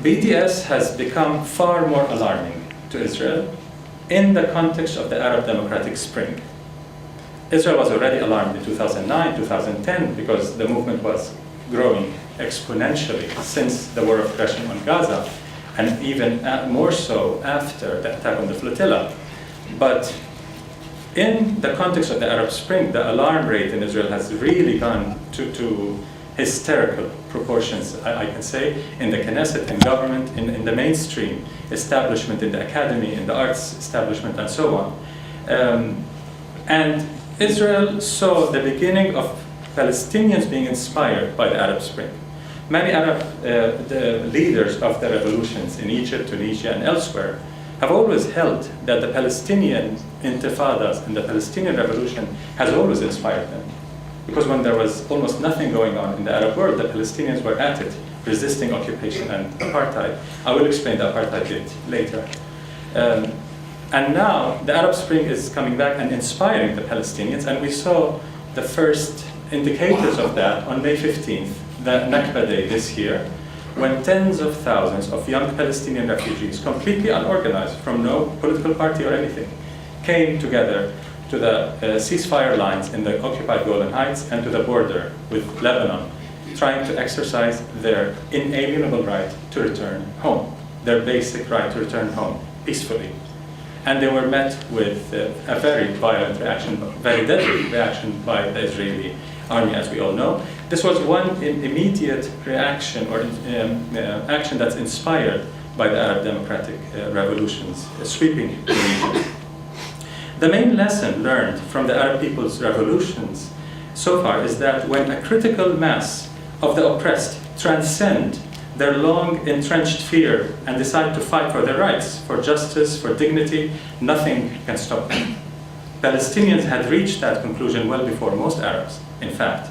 BDS has become far more alarming to Israel in the context of the Arab Democratic Spring. Israel was already alarmed in 2009, 2010, because the movement was growing exponentially since the war of aggression on Gaza, and even more so after the attack on the flotilla. But in the context of the Arab Spring, the alarm rate in Israel has really gone to hysterical proportions, I can say, in the Knesset, in government, in the mainstream establishment, in the academy, in the arts establishment, and so on. And Israel saw the beginning of Palestinians being inspired by the Arab Spring. Many Arab the leaders of the revolutions in Egypt, Tunisia, and elsewhere have always held that the Palestinian intifadas and the Palestinian revolution has always inspired them. Because when there was almost nothing going on in the Arab world, the Palestinians were at it, resisting occupation and apartheid. I will explain the apartheid bit later. And now the Arab Spring is coming back and inspiring the Palestinians, and we saw the first indicators of that on May 15th, the Nakba Day this year, when tens of thousands of young Palestinian refugees, completely unorganized from no political party or anything, came together to the ceasefire lines in the occupied Golan Heights and to the border with Lebanon, trying to exercise their inalienable right to return home, their basic right to return home peacefully. And they were met with a very violent reaction, very deadly reaction by the Israeli army, as we all know. This was one immediate reaction or action that's inspired by the Arab Democratic revolutions sweeping the region. The main lesson learned from the Arab people's revolutions so far is that when a critical mass of the oppressed transcend their long entrenched fear and decide to fight for their rights, for justice, for dignity, nothing can stop them. Palestinians had reached that conclusion well before most Arabs, in fact.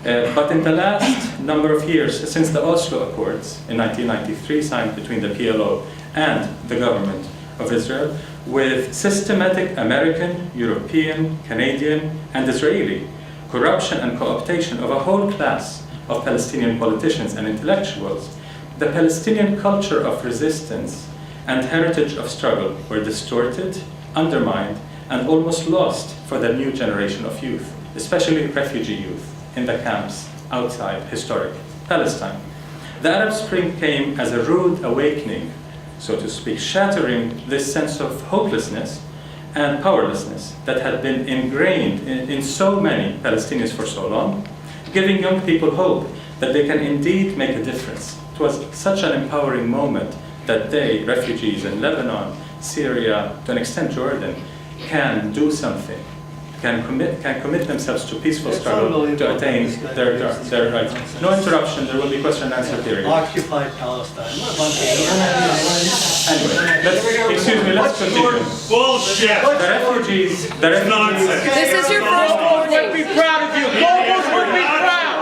But in the last number of years, since the Oslo Accords in 1993, signed between the PLO and the government of Israel, with systematic American, European, Canadian, and Israeli corruption and co-optation of a whole class of Palestinian politicians and intellectuals, the Palestinian culture of resistance and heritage of struggle were distorted, undermined, and almost lost for the new generation of youth, especially refugee youth in the camps outside historic Palestine. The Arab Spring came as a rude awakening, so to speak, shattering this sense of hopelessness and powerlessness that had been ingrained in so many Palestinians for so long, giving young people hope that they can indeed make a difference. It was such an empowering moment that they, refugees in Lebanon, Syria, to an extent Jordan, can do something, can commit themselves to peaceful struggle to attain their rights. No interruption, there will be question and answer period. Occupied Palestine. Anyway, excuse me, let's continue. Bullshit! The refugees, Nonsense. This is your first warning. Would be proud of you. Globals would be proud.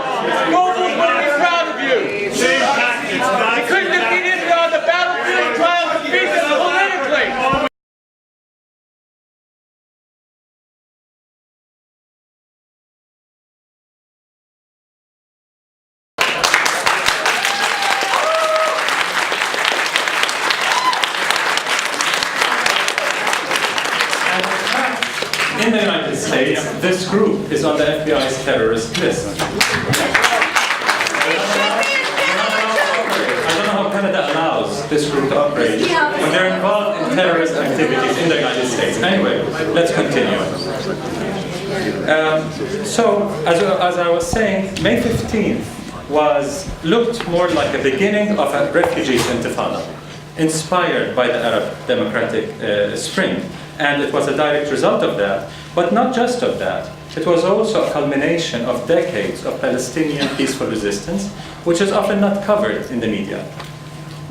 Globals would be proud of you. Same tactics, You couldn't defeat Israel on the battlefield, try to defeat them politically. in the United States, this group is on the FBI's terrorist list. I don't know how Canada allows this group to operate when they're involved in terrorist activities in the United States. Anyway, let's continue. So, as I was saying, May 15th looked more like a beginning of a refugees intifada, inspired by the Arab Democratic Spring. And it was a direct result of that, but not just of that. It was also a culmination of decades of Palestinian peaceful resistance, which is often not covered in the media.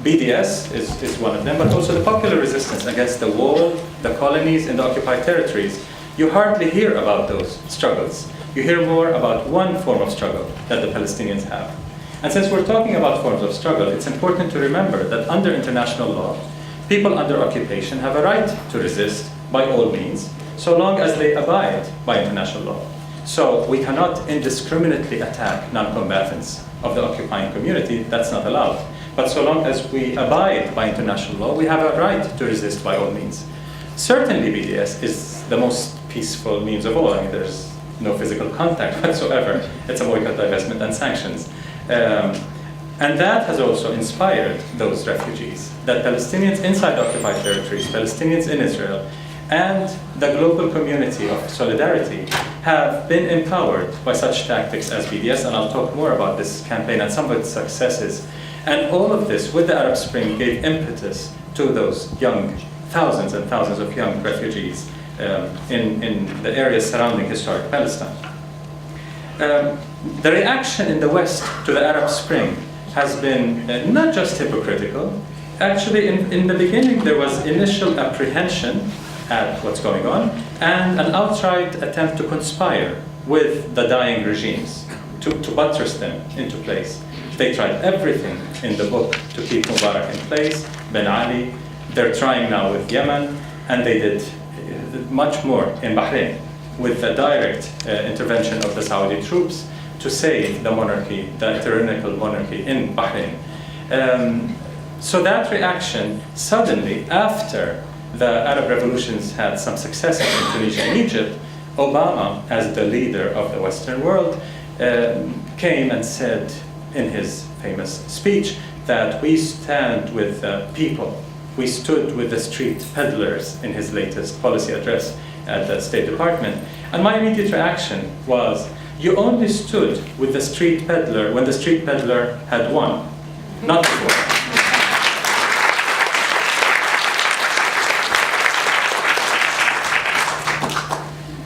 BDS is one of them, but also the popular resistance against the wall, the colonies, and the occupied territories. You hardly hear about those struggles. You hear more about one form of struggle that the Palestinians have. And since we're talking about forms of struggle, it's important to remember that under international law, people under occupation have a right to resist by all means, so long as they abide by international law. So we cannot indiscriminately attack non-combatants of the occupying community. That's not allowed. But so long as we abide by international law, we have a right to resist by all means. Certainly BDS is the most peaceful means of all. I mean, there's no physical contact whatsoever. It's a boycott, divestment, and sanctions. And that has also inspired those refugees, that Palestinians inside occupied territories, Palestinians in Israel, and the global community of solidarity have been empowered by such tactics as BDS, and I'll talk more about this campaign and some of its successes. And all of this, with the Arab Spring, gave impetus to those young, thousands and thousands of young refugees in the areas surrounding historic Palestine. The reaction in the West to the Arab Spring has been not just hypocritical. Actually, in the beginning, there was initial apprehension at what's going on and an outright attempt to conspire with the dying regimes to buttress them into place. They tried everything in the book to keep Mubarak in place, Ben Ali. They're trying now with Yemen, and they did much more in Bahrain with the direct intervention of the Saudi troops to save the monarchy, the tyrannical monarchy in Bahrain. So that reaction, suddenly, after the Arab revolutions had some success in Tunisia and Egypt, Obama, as the leader of the Western world, came and said in his famous speech that we stand with the people. We stood with the street peddlers in his latest policy address at the State Department. And my immediate reaction was, you only stood with the street peddler when the street peddler had won, not before.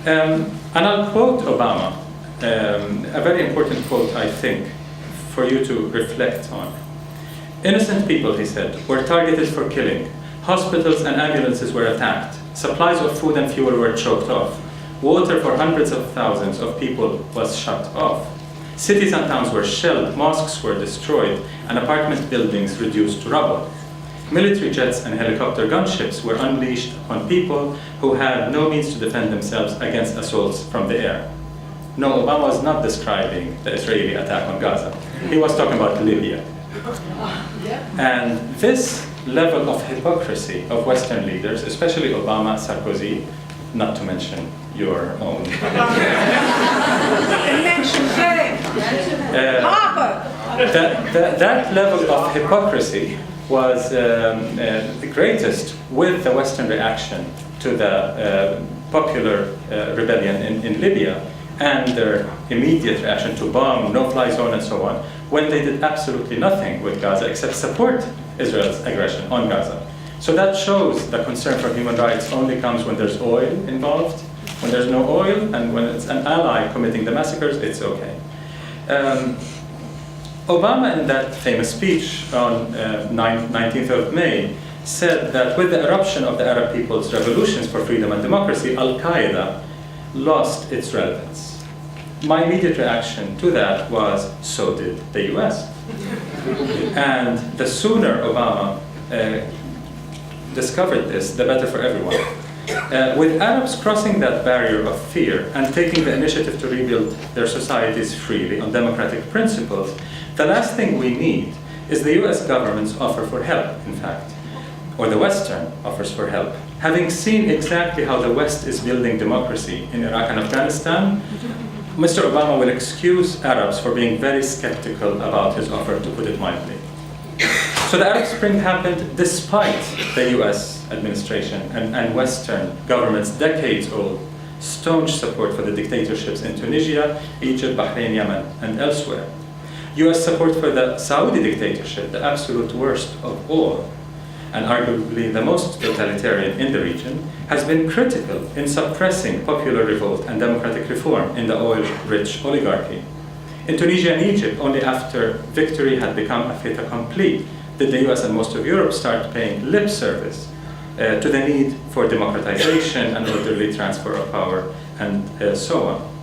And I'll quote Obama, a very important quote, I think, for you to reflect on. Innocent people, he said, were targeted for killing. Hospitals and ambulances were attacked. Supplies of food and fuel were choked off. Water for hundreds of thousands of people was shut off. Cities and towns were shelled, mosques were destroyed, and apartment buildings reduced to rubble. Military jets and helicopter gunships were unleashed on people who had no means to defend themselves against assaults from the air. No, Obama was not describing the Israeli attack on Gaza. He was talking about Libya. And this level of hypocrisy of Western leaders, especially Obama, Sarkozy, not to mention your own. That level of hypocrisy was the greatest with the Western reaction to the popular rebellion in Libya and their immediate reaction to bomb, no-fly zone, and so on, when they did absolutely nothing with Gaza except support Israel's aggression on Gaza. So that shows the concern for human rights only comes when there's oil involved. When there's no oil and when it's an ally committing the massacres, it's okay. Obama, in that famous speech on 19th of May, said that with the eruption of the Arab people's revolutions for freedom and democracy, Al-Qaeda lost its relevance. My immediate reaction to that was, so did the US. And the sooner Obama discovered this, the better for everyone. With Arabs crossing that barrier of fear and taking the initiative to rebuild their societies freely on democratic principles, the last thing we need is the US government's offer for help, in fact, or the Western offers for help. Having seen exactly how the West is building democracy in Iraq and Afghanistan, Mr. Obama will excuse Arabs for being very skeptical about his offer, to put it mildly. So the Arab Spring happened despite the US administration and Western governments' decades-old staunch support for the dictatorships in Tunisia, Egypt, Bahrain, Yemen, and elsewhere. US support for the Saudi dictatorship, the absolute worst of all, and arguably the most totalitarian in the region, has been critical in suppressing popular revolt and democratic reform in the oil-rich oligarchy. In Tunisia and Egypt, only after victory had become a fait accompli did the US and most of Europe start paying lip service to the need for democratization and orderly transfer of power and so on.